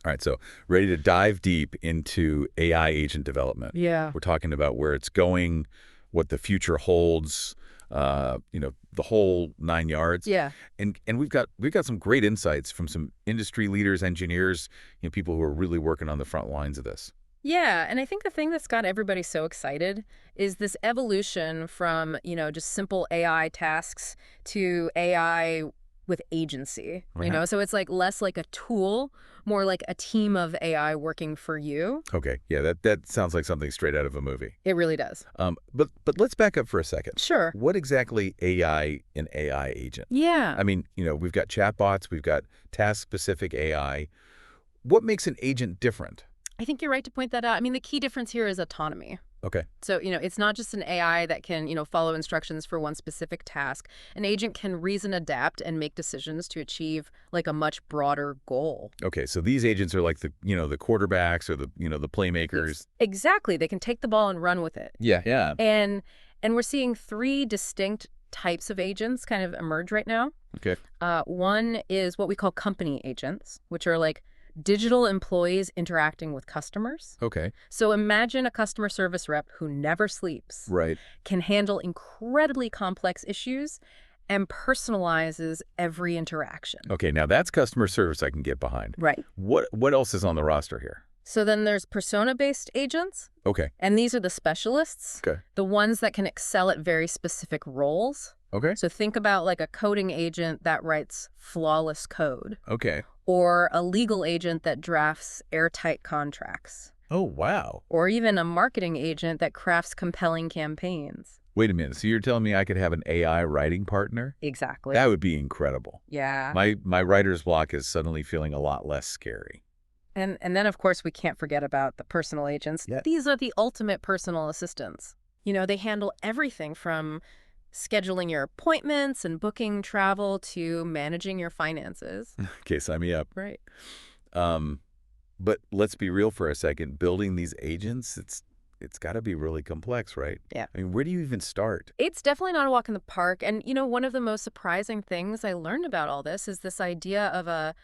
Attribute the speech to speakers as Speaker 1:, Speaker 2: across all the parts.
Speaker 1: All right, so ready to dive deep into AI agent development.
Speaker 2: Yeah.
Speaker 1: We're talking about where it's going, what the future holds, the whole 9 yards.
Speaker 2: Yeah.
Speaker 1: And we've got some great insights from some industry leaders, engineers, people who are really working on the front lines of this.
Speaker 2: Yeah, and I think the thing that's got everybody so excited is this evolution from, just simple AI tasks to AI with agency,
Speaker 1: Right.
Speaker 2: So it's like less like a tool, more like a team of AI working for you.
Speaker 1: Okay, yeah, that sounds like something straight out of a movie.
Speaker 2: It really does.
Speaker 1: But let's back up for a second.
Speaker 2: Sure.
Speaker 1: What exactly AI an AI agent?
Speaker 2: Yeah.
Speaker 1: I mean, we've got chatbots, we've got task-specific AI. What makes an agent different?
Speaker 2: I think you're right to point that out. I mean, the key difference here is autonomy.
Speaker 1: Okay.
Speaker 2: So, it's not just an AI that can, follow instructions for one specific task. An agent can reason, adapt, and make decisions to achieve like a much broader goal.
Speaker 1: Okay, so these agents are like the quarterbacks or the playmakers.
Speaker 2: Yes. Exactly. They can take the ball and run with it.
Speaker 1: Yeah, yeah.
Speaker 2: And we're seeing three distinct types of agents kind of emerge right now.
Speaker 1: Okay.
Speaker 2: One is what we call company agents, which are like digital employees interacting with customers.
Speaker 1: Okay.
Speaker 2: So imagine a customer service rep who never sleeps,
Speaker 1: Right.
Speaker 2: can handle incredibly complex issues, and personalizes every interaction.
Speaker 1: Okay, now that's customer service I can get behind.
Speaker 2: Right.
Speaker 1: What else is on the roster here?
Speaker 2: So then there's persona-based agents,
Speaker 1: Okay.
Speaker 2: and these are the specialists,
Speaker 1: Okay.
Speaker 2: the ones that can excel at very specific roles.
Speaker 1: Okay.
Speaker 2: So think about like a coding agent that writes flawless code,
Speaker 1: Okay.
Speaker 2: or a legal agent that drafts airtight contracts,
Speaker 1: Oh, wow.
Speaker 2: or even a marketing agent that crafts compelling campaigns.
Speaker 1: Wait a minute. So you're telling me I could have an AI writing partner?
Speaker 2: Exactly.
Speaker 1: That would be incredible.
Speaker 2: Yeah.
Speaker 1: My writer's block is suddenly feeling a lot less scary.
Speaker 2: And then, of course, we can't forget about the personal agents.
Speaker 1: Yeah.
Speaker 2: These are the ultimate personal assistants. They handle everything from scheduling your appointments and booking travel to managing your finances.
Speaker 1: Okay, sign me up.
Speaker 2: Right.
Speaker 1: But let's be real for a second. Building these agents, it's got to be really complex, right?
Speaker 2: Yeah.
Speaker 1: I mean, where do you even start?
Speaker 2: It's definitely not a walk in the park. And, one of the most surprising things I learned about all this is this idea of a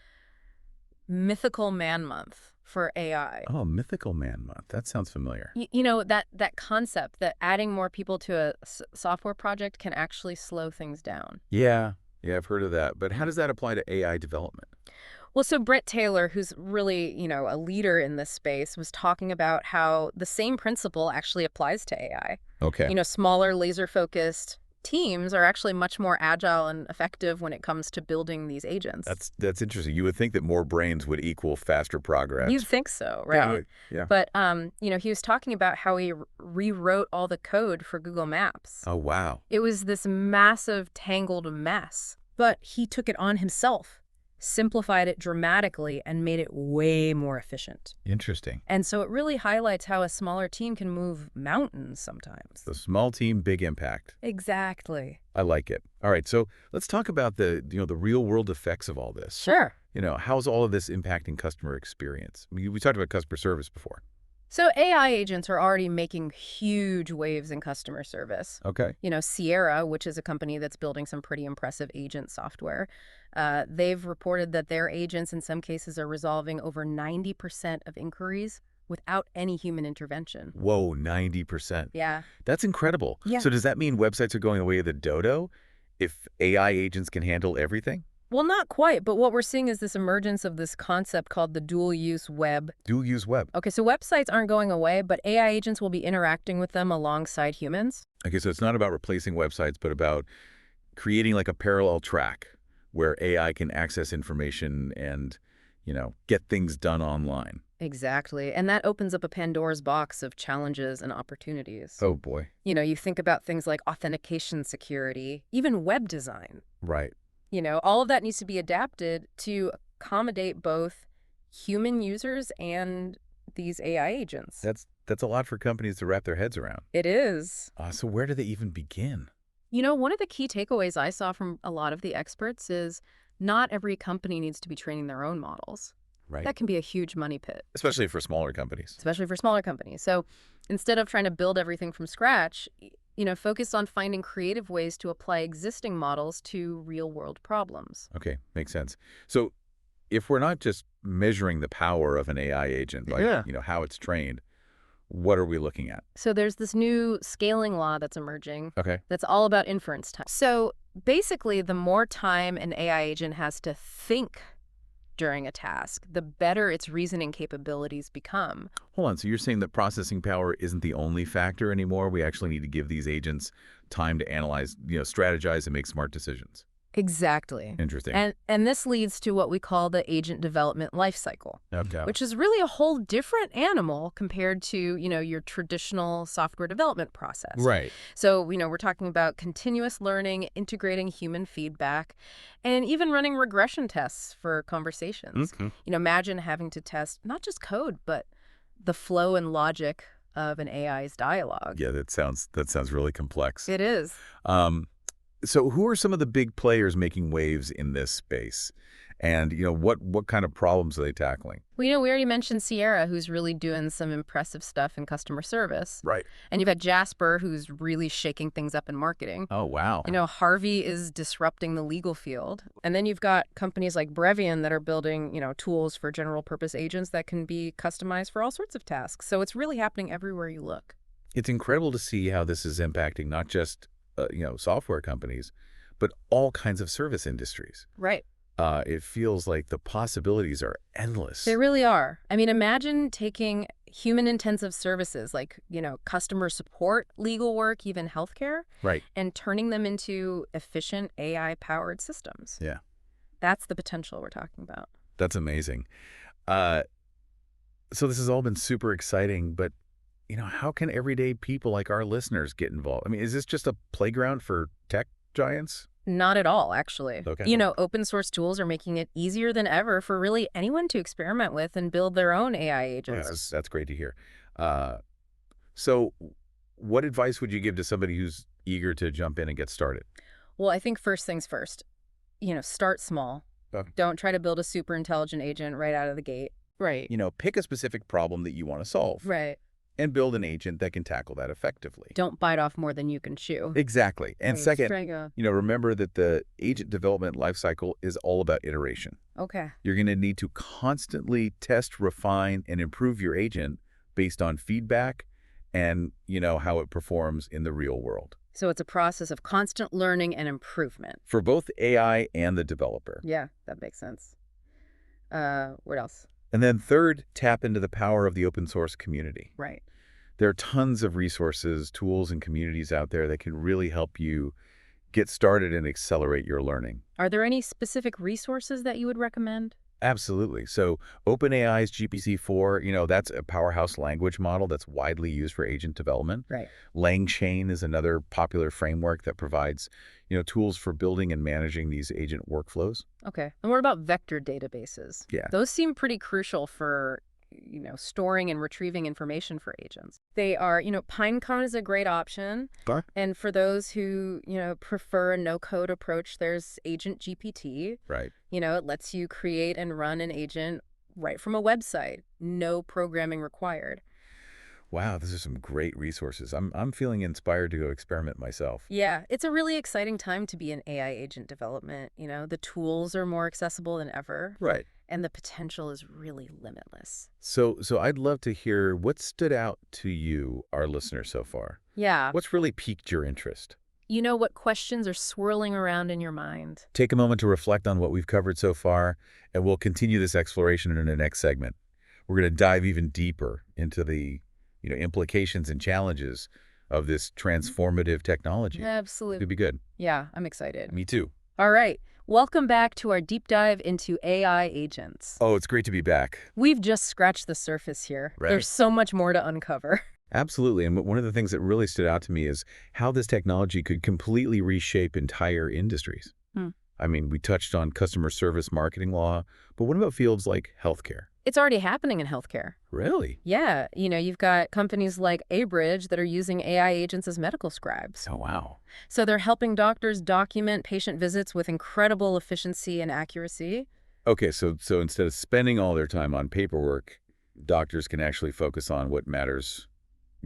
Speaker 2: mythical man month for AI.
Speaker 1: Oh, Mythical Man Month. That sounds familiar.
Speaker 2: That concept that adding more people to a software project can actually slow things down.
Speaker 1: Yeah, I've heard of that. But how does that apply to AI development?
Speaker 2: Well, so Brett Taylor, who's really, a leader in this space, was talking about how the same principle actually applies to AI.
Speaker 1: Okay.
Speaker 2: Smaller, laser-focused teams are actually much more agile and effective when it comes to building these agents.
Speaker 1: That's interesting. You would think that more brains would equal faster progress.
Speaker 2: You'd think so, right?
Speaker 1: Yeah.
Speaker 2: But, he was talking about how he rewrote all the code for Google Maps.
Speaker 1: Oh, wow.
Speaker 2: It was this massive, tangled mess. But he took it on himself, simplified it dramatically, and made it way more efficient.
Speaker 1: Interesting.
Speaker 2: And so it really highlights how a smaller team can move mountains sometimes.
Speaker 1: The small team, big impact.
Speaker 2: Exactly.
Speaker 1: I like it. All right, so let's talk about the real world effects of all this.
Speaker 2: Sure.
Speaker 1: How's all of this impacting customer experience? I mean, we talked about customer service before.
Speaker 2: So AI agents are already making huge waves in customer service.
Speaker 1: Okay.
Speaker 2: Sierra, which is a company that's building some pretty impressive agent software, they've reported that their agents in some cases are resolving over 90% of inquiries without any human intervention.
Speaker 1: Whoa, 90%.
Speaker 2: Yeah.
Speaker 1: That's incredible.
Speaker 2: Yeah.
Speaker 1: So does that mean websites are going away of the dodo if AI agents can handle everything?
Speaker 2: Well, not quite, but what we're seeing is this emergence of this concept called the dual-use web.
Speaker 1: Dual-use web.
Speaker 2: Okay, so websites aren't going away, but AI agents will be interacting with them alongside humans.
Speaker 1: Okay, so it's not about replacing websites, but about creating like a parallel track where AI can access information and, get things done online.
Speaker 2: Exactly, and that opens up a Pandora's box of challenges and opportunities.
Speaker 1: Oh, boy.
Speaker 2: You think about things like authentication security, even web design.
Speaker 1: Right.
Speaker 2: All of that needs to be adapted to accommodate both human users and these AI agents.
Speaker 1: That's a lot for companies to wrap their heads around.
Speaker 2: It is.
Speaker 1: So where do they even begin?
Speaker 2: One of the key takeaways I saw from a lot of the experts is not every company needs to be training their own models.
Speaker 1: Right.
Speaker 2: That can be a huge money pit.
Speaker 1: Especially for smaller companies.
Speaker 2: Especially for smaller companies. So instead of trying to build everything from scratch, focus on finding creative ways to apply existing models to real-world problems.
Speaker 1: Okay, makes sense. So if we're not just measuring the power of an AI agent, like,
Speaker 3: Yeah.
Speaker 1: how it's trained, what are we looking at?
Speaker 2: So there's this new scaling law that's emerging
Speaker 1: Okay.
Speaker 2: that's all about inference time. So basically, the more time an AI agent has to think during a task, the better its reasoning capabilities become.
Speaker 1: Hold on. So you're saying that processing power isn't the only factor anymore? We actually need to give these agents time to analyze, strategize and make smart decisions.
Speaker 2: Exactly.
Speaker 1: Interesting.
Speaker 2: And this leads to what we call the agent development lifecycle,
Speaker 1: Okay.
Speaker 2: which is really a whole different animal compared to, your traditional software development process.
Speaker 3: Right.
Speaker 2: So, we're talking about continuous learning, integrating human feedback, and even running regression tests for conversations.
Speaker 3: Okay.
Speaker 2: Imagine having to test not just code, but the flow and logic of an AI's dialogue.
Speaker 1: Yeah, that sounds really complex.
Speaker 2: It is.
Speaker 1: Um, so who are some of the big players making waves in this space? And, what kind of problems are they tackling?
Speaker 2: Well, we already mentioned Sierra, who's really doing some impressive stuff in customer service.
Speaker 1: Right.
Speaker 2: And you've had Jasper, who's really shaking things up in marketing.
Speaker 1: Oh, wow.
Speaker 2: Harvey is disrupting the legal field. And then you've got companies like Brevian that are building, tools for general purpose agents that can be customized for all sorts of tasks. So it's really happening everywhere you look.
Speaker 1: It's incredible to see how this is impacting not just, software companies, but all kinds of service industries.
Speaker 2: Right.
Speaker 1: It feels like the possibilities are endless.
Speaker 2: They really are. I mean, imagine taking human-intensive services like, customer support, legal work, even healthcare,
Speaker 1: Right.
Speaker 2: and turning them into efficient AI-powered systems.
Speaker 1: Yeah.
Speaker 2: That's the potential we're talking about.
Speaker 1: That's amazing. So this has all been super exciting, but, how can everyday people like our listeners get involved? I mean, is this just a playground for tech giants?
Speaker 2: Not at all, actually.
Speaker 1: Okay.
Speaker 2: Open source tools are making it easier than ever for really anyone to experiment with and build their own AI
Speaker 1: Yeah,
Speaker 2: agents.
Speaker 1: that's great to hear. So what advice would you give to somebody who's eager to jump in and get started?
Speaker 2: Well, I think first things first, start small.
Speaker 1: Okay.
Speaker 2: Don't try to build a super intelligent agent right out of the gate. Right.
Speaker 1: Pick a specific problem that you want to solve.
Speaker 2: Right.
Speaker 1: And build an agent that can tackle that effectively.
Speaker 2: Don't bite off more than you can chew.
Speaker 1: Exactly. And
Speaker 2: Right,
Speaker 1: second,
Speaker 2: Strega.
Speaker 1: remember that the agent development lifecycle is all about iteration.
Speaker 2: Okay.
Speaker 1: You're going to need to constantly test, refine, and improve your agent based on feedback and, how it performs in the real world.
Speaker 2: So it's a process of constant learning and improvement.
Speaker 1: For both AI and the developer.
Speaker 2: Yeah, that makes sense. What else?
Speaker 1: And then third, tap into the power of the open source community.
Speaker 2: Right.
Speaker 1: There are tons of resources, tools, and communities out there that can really help you get started and accelerate your learning.
Speaker 2: Are there any specific resources that you would recommend?
Speaker 1: Absolutely. So OpenAI's GPT-4, that's a powerhouse language model that's widely used for agent development.
Speaker 2: Right.
Speaker 1: LangChain is another popular framework that provides, tools for building and managing these agent workflows.
Speaker 2: Okay. And what about vector databases?
Speaker 1: Yeah.
Speaker 2: Those seem pretty crucial for, storing and retrieving information for agents. They are, Pinecone is a great option.
Speaker 3: Okay.
Speaker 2: And for those who, prefer a no-code approach, there's Agent GPT.
Speaker 1: Right.
Speaker 2: It lets you create and run an agent right from a website. No programming required.
Speaker 1: Wow, those are some great resources. I'm feeling inspired to go experiment myself.
Speaker 2: Yeah, it's a really exciting time to be in AI agent development. The tools are more accessible than ever.
Speaker 1: Right.
Speaker 2: And the potential is really limitless.
Speaker 1: So I'd love to hear what stood out to you, our listeners, so far.
Speaker 2: Yeah.
Speaker 1: What's really piqued your interest?
Speaker 2: What questions are swirling around in your mind?
Speaker 1: Take a moment to reflect on what we've covered so far, and we'll continue this exploration in the next segment. We're going to dive even deeper into the implications and challenges of this transformative technology.
Speaker 2: Absolutely.
Speaker 1: It'd be good.
Speaker 2: Yeah, I'm excited.
Speaker 1: Me too.
Speaker 2: All right. Welcome back to our deep dive into AI agents.
Speaker 1: Oh, it's great to be back.
Speaker 2: We've just scratched the surface here.
Speaker 1: Right.
Speaker 2: There's so much more to uncover.
Speaker 1: Absolutely. And one of the things that really stood out to me is how this technology could completely reshape entire industries. I mean, we touched on customer service marketing law, but what about fields like healthcare?
Speaker 2: It's already happening in healthcare.
Speaker 1: Really?
Speaker 2: Yeah. You've got companies like Abridge that are using AI agents as medical scribes.
Speaker 1: Oh, wow.
Speaker 2: So they're helping doctors document patient visits with incredible efficiency and accuracy.
Speaker 1: Okay, so instead of spending all their time on paperwork, doctors can actually focus on what matters,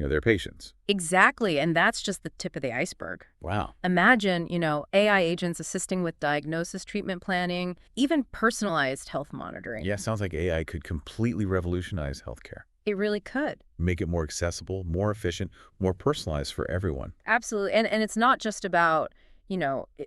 Speaker 1: their patients.
Speaker 2: Exactly, and that's just the tip of the iceberg.
Speaker 1: Wow.
Speaker 2: Imagine, AI agents assisting with diagnosis, treatment planning, even personalized health monitoring.
Speaker 1: Yeah, sounds like AI could completely revolutionize healthcare.
Speaker 2: It really could.
Speaker 1: Make it more accessible, more efficient, more personalized for everyone.
Speaker 2: Absolutely. And it's not just about,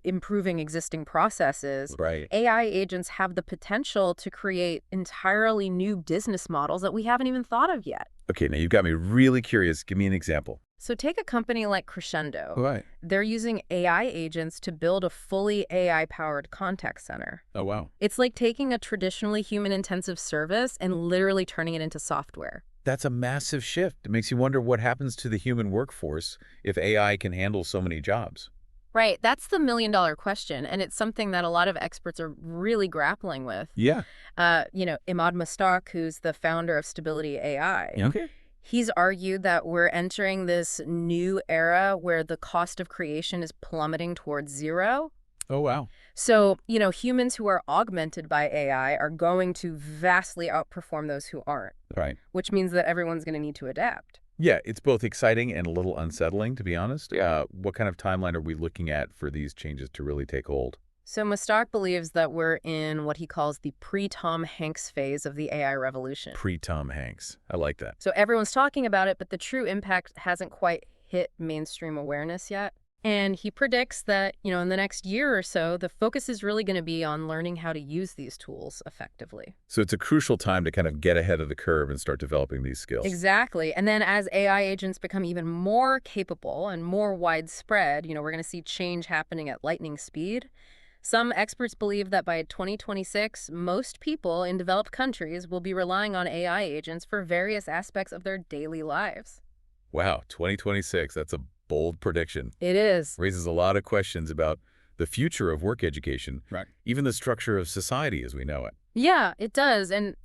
Speaker 2: improving existing processes.
Speaker 1: Right.
Speaker 2: AI agents have the potential to create entirely new business models that we haven't even thought of yet.
Speaker 1: Okay, now you've got me really curious. Give me an example.
Speaker 2: So take a company like Crescendo.
Speaker 1: Right.
Speaker 2: They're using AI agents to build a fully AI-powered contact center.
Speaker 1: Oh, wow.
Speaker 2: It's like taking a traditionally human-intensive service and literally turning it into software.
Speaker 1: That's a massive shift. It makes you wonder what happens to the human workforce if AI can handle so many jobs.
Speaker 2: Right, that's the million-dollar question, and it's something that a lot of experts are really grappling with.
Speaker 1: Yeah.
Speaker 2: Imad Mustak, who's the founder of Stability AI,
Speaker 1: Okay.
Speaker 2: he's argued that we're entering this new era where the cost of creation is plummeting towards zero.
Speaker 1: Oh, wow.
Speaker 2: So, humans who are augmented by AI are going to vastly outperform those who aren't,
Speaker 1: Right.
Speaker 2: which means that everyone's going to need to adapt.
Speaker 1: Yeah, it's both exciting and a little unsettling, to be honest. What kind of timeline are we looking at for these changes to really take hold?
Speaker 2: So Mustak believes that we're in what he calls the pre-Tom Hanks phase of the AI revolution.
Speaker 1: Pre-Tom Hanks. I like that.
Speaker 2: So everyone's talking about it, but the true impact hasn't quite hit mainstream awareness yet. And he predicts that, in the next year or so, the focus is really going to be on learning how to use these tools effectively.
Speaker 1: So it's a crucial time to kind of get ahead of the curve and start developing these skills.
Speaker 2: Exactly. And then as AI agents become even more capable and more widespread, we're going to see change happening at lightning speed. Some experts believe that by 2026, most people in developed countries will be relying on AI agents for various aspects of their daily lives.
Speaker 1: Wow, 2026. That's a bold prediction.
Speaker 2: It is.
Speaker 1: Raises a lot of questions about the future of work education,
Speaker 3: Right.
Speaker 1: even the structure of society as we know it.
Speaker 2: Yeah, it does. And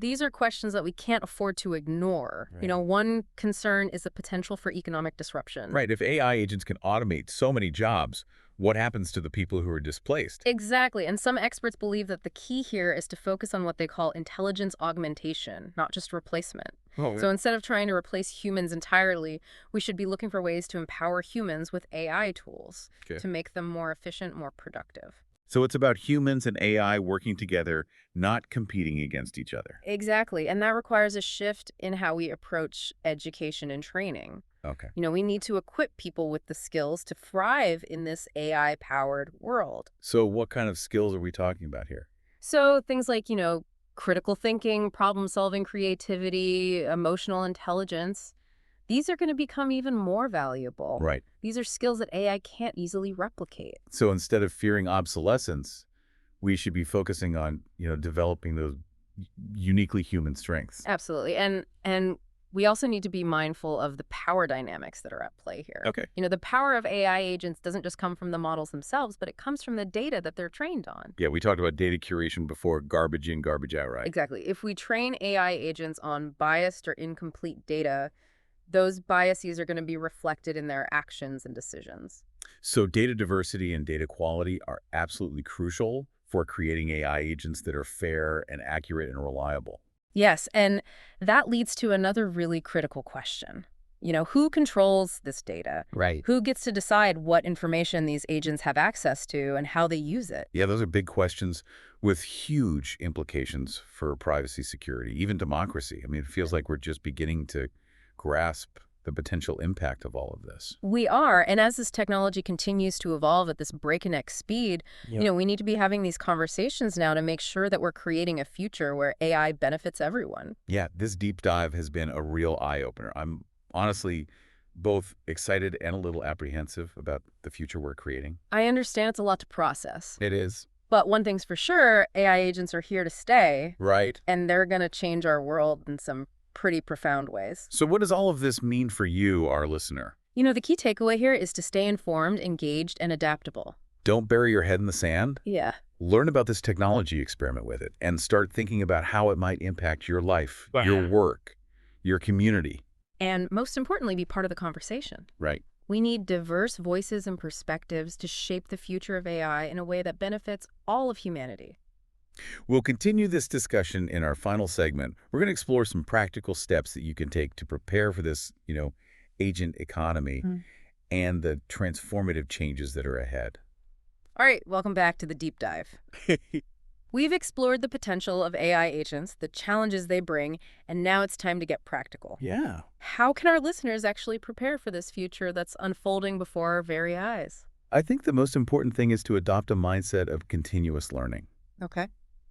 Speaker 2: these are questions that we can't afford to ignore.
Speaker 1: Right.
Speaker 2: One concern is the potential for economic disruption.
Speaker 1: Right, if AI agents can automate so many jobs, what happens to the people who are displaced?
Speaker 2: Exactly. And some experts believe that the key here is to focus on what they call intelligence augmentation, not just replacement.
Speaker 3: Oh,
Speaker 2: So instead of trying to replace humans entirely, we should be looking for ways to empower humans with AI tools
Speaker 1: Okay.
Speaker 2: to make them more efficient, more productive.
Speaker 1: So it's about humans and AI working together, not competing against each other.
Speaker 2: Exactly. And that requires a shift in how we approach education and training.
Speaker 1: Okay.
Speaker 2: We need to equip people with the skills to thrive in this AI-powered world.
Speaker 1: So what kind of skills are we talking about here?
Speaker 2: So things like, critical thinking, problem-solving, creativity, emotional intelligence, these are going to become even more valuable.
Speaker 1: Right.
Speaker 2: These are skills that AI can't easily replicate.
Speaker 1: So instead of fearing obsolescence, we should be focusing on, developing those uniquely human strengths.
Speaker 2: Absolutely. And we also need to be mindful of the power dynamics that are at play here.
Speaker 1: Okay.
Speaker 2: The power of AI agents doesn't just come from the models themselves, but it comes from the data that they're trained on.
Speaker 1: Yeah, we talked about data curation before, garbage in, garbage out, right?
Speaker 2: Exactly. If we train AI agents on biased or incomplete data, those biases are going to be reflected in their actions and decisions.
Speaker 1: So data diversity and data quality are absolutely crucial for creating AI agents that are fair and accurate and reliable.
Speaker 2: Yes, and that leads to another really critical question. Who controls this data?
Speaker 3: right.
Speaker 2: Who gets to decide what information these agents have access to and how they use it?
Speaker 1: Yeah, those are big questions with huge implications for privacy, security, even democracy. I mean, it feels like we're just beginning to grasp the potential impact of all of this.
Speaker 2: We are, and as this technology continues to evolve at this breakneck speed,
Speaker 3: Yep.
Speaker 2: we need to be having these conversations now to make sure that we're creating a future where AI benefits everyone.
Speaker 1: Yeah, this deep dive has been a real eye-opener. I'm honestly both excited and a little apprehensive about the future we're creating.
Speaker 2: I understand it's a lot to process,
Speaker 1: It is.
Speaker 2: but one thing's for sure, AI agents are here to stay,
Speaker 1: Right.
Speaker 2: and they're going to change our world in some pretty profound ways.
Speaker 1: So what does all of this mean for you, our listener?
Speaker 2: The key takeaway here is to stay informed, engaged, and adaptable.
Speaker 1: Don't bury your head in the sand.
Speaker 2: Yeah.
Speaker 1: Learn about this technology, experiment with it, and start thinking about how it might impact your life, your work, your community.
Speaker 2: And most importantly, be part of the conversation.
Speaker 1: Right.
Speaker 2: We need diverse voices and perspectives to shape the future of AI in a way that benefits all of humanity.
Speaker 1: We'll continue this discussion in our final segment. We're going to explore some practical steps that you can take to prepare for this, agent economy
Speaker 2: Mm.
Speaker 1: and the transformative changes that are ahead.
Speaker 2: All right, welcome back to the deep dive. We've explored the potential of AI agents, the challenges they bring, and now it's time to get practical.
Speaker 1: Yeah.
Speaker 2: How can our listeners actually prepare for this future that's unfolding before our very eyes?
Speaker 1: I think the most important thing is to adopt a mindset of continuous learning.
Speaker 2: Okay.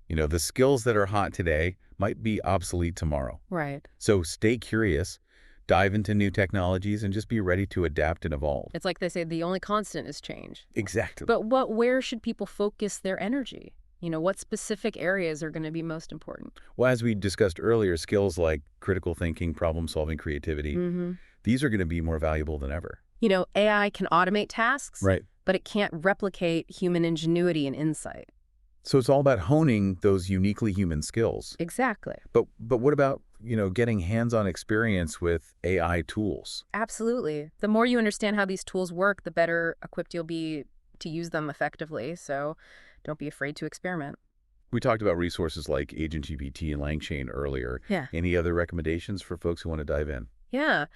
Speaker 1: The skills that are hot today might be obsolete tomorrow.
Speaker 2: Right.
Speaker 1: So stay curious, dive into new technologies, and just be ready to adapt and evolve.
Speaker 2: It's like they say the only constant is change.
Speaker 1: Exactly.
Speaker 2: But where should people focus their energy? What specific areas are going to be most important?
Speaker 1: Well, as we discussed earlier, skills like critical thinking, problem solving, creativity,
Speaker 2: Mm-hmm.
Speaker 1: these are going to be more valuable than ever.
Speaker 2: AI can automate tasks,
Speaker 1: Right.
Speaker 2: but it can't replicate human ingenuity and insight.
Speaker 1: So it's all about honing those uniquely human skills.
Speaker 2: Exactly.
Speaker 1: But what about, getting hands-on experience with AI tools?
Speaker 2: Absolutely. The more you understand how these tools work, the better equipped you'll be to use them effectively. So don't be afraid to experiment.
Speaker 1: We talked about resources like Agent GPT and LangChain earlier.
Speaker 2: Yeah.
Speaker 1: Any other recommendations for folks who want to dive in?
Speaker 2: Yeah.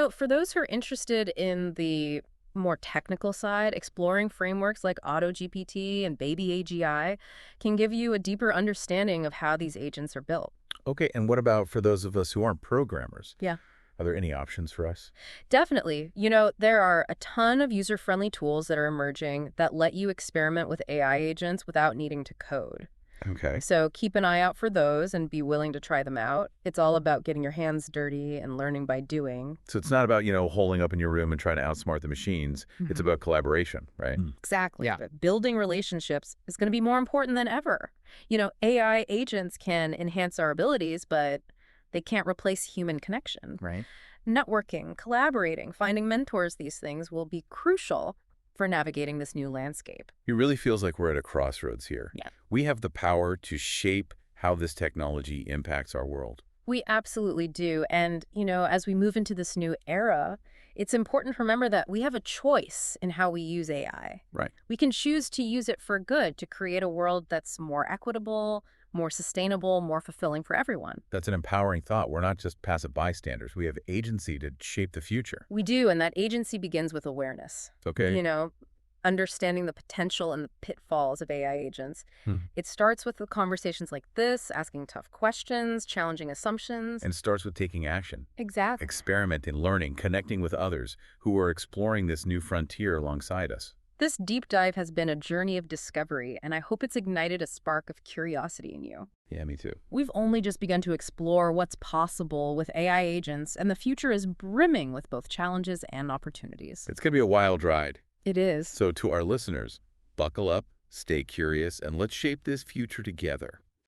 Speaker 2: For those who are interested in the more technical side, exploring frameworks like AutoGPT and Baby AGI can give you a deeper understanding of how these agents are built.
Speaker 1: Okay, and what about for those of us who aren't programmers?
Speaker 2: Yeah.
Speaker 1: Are there any options for us?
Speaker 2: Definitely. There are a ton of user-friendly tools that are emerging that let you experiment with AI agents without needing to code.
Speaker 1: Okay.
Speaker 2: So keep an eye out for those and be willing to try them out. It's all about getting your hands dirty and learning by doing.
Speaker 1: So it's not about, holing up in your room and trying to outsmart the machines. It's
Speaker 2: Mhm.
Speaker 1: about collaboration, right?
Speaker 2: Exactly.
Speaker 3: Yeah.
Speaker 2: But building relationships is going to be more important than ever. AI agents can enhance our abilities, but they can't replace human connection.
Speaker 3: Right.
Speaker 2: Networking, collaborating, finding mentors, these things will be crucial for navigating this new landscape.
Speaker 1: It really feels like we're at a crossroads here.
Speaker 2: Yeah.
Speaker 1: We have the power to shape how this technology impacts our world.
Speaker 2: We absolutely do. And, as we move into this new era, it's important to remember that we have a choice in how we use AI.
Speaker 1: Right.
Speaker 2: We can choose to use it for good, to create a world that's more equitable, more sustainable, more fulfilling for everyone.
Speaker 1: That's an empowering thought. We're not just passive bystanders. We have agency to shape the future.
Speaker 2: We do, and that agency begins with awareness.
Speaker 1: Okay.
Speaker 2: Understanding the potential and the pitfalls of AI agents.
Speaker 1: Hmm.
Speaker 2: It starts with the conversations like this, asking tough questions, challenging assumptions.
Speaker 1: And starts with taking action,
Speaker 2: Exactly.
Speaker 1: experimenting, learning, connecting with others who are exploring this new frontier alongside us.
Speaker 2: This deep dive has been a journey of discovery, and I hope it's ignited a spark of curiosity in you.
Speaker 1: Yeah, me too.
Speaker 2: We've only just begun to explore what's possible with AI agents, and the future is brimming with both challenges and opportunities.
Speaker 1: It's going to be a wild ride.
Speaker 2: It is.
Speaker 1: So to our listeners, buckle up, stay curious, and let's shape this future together.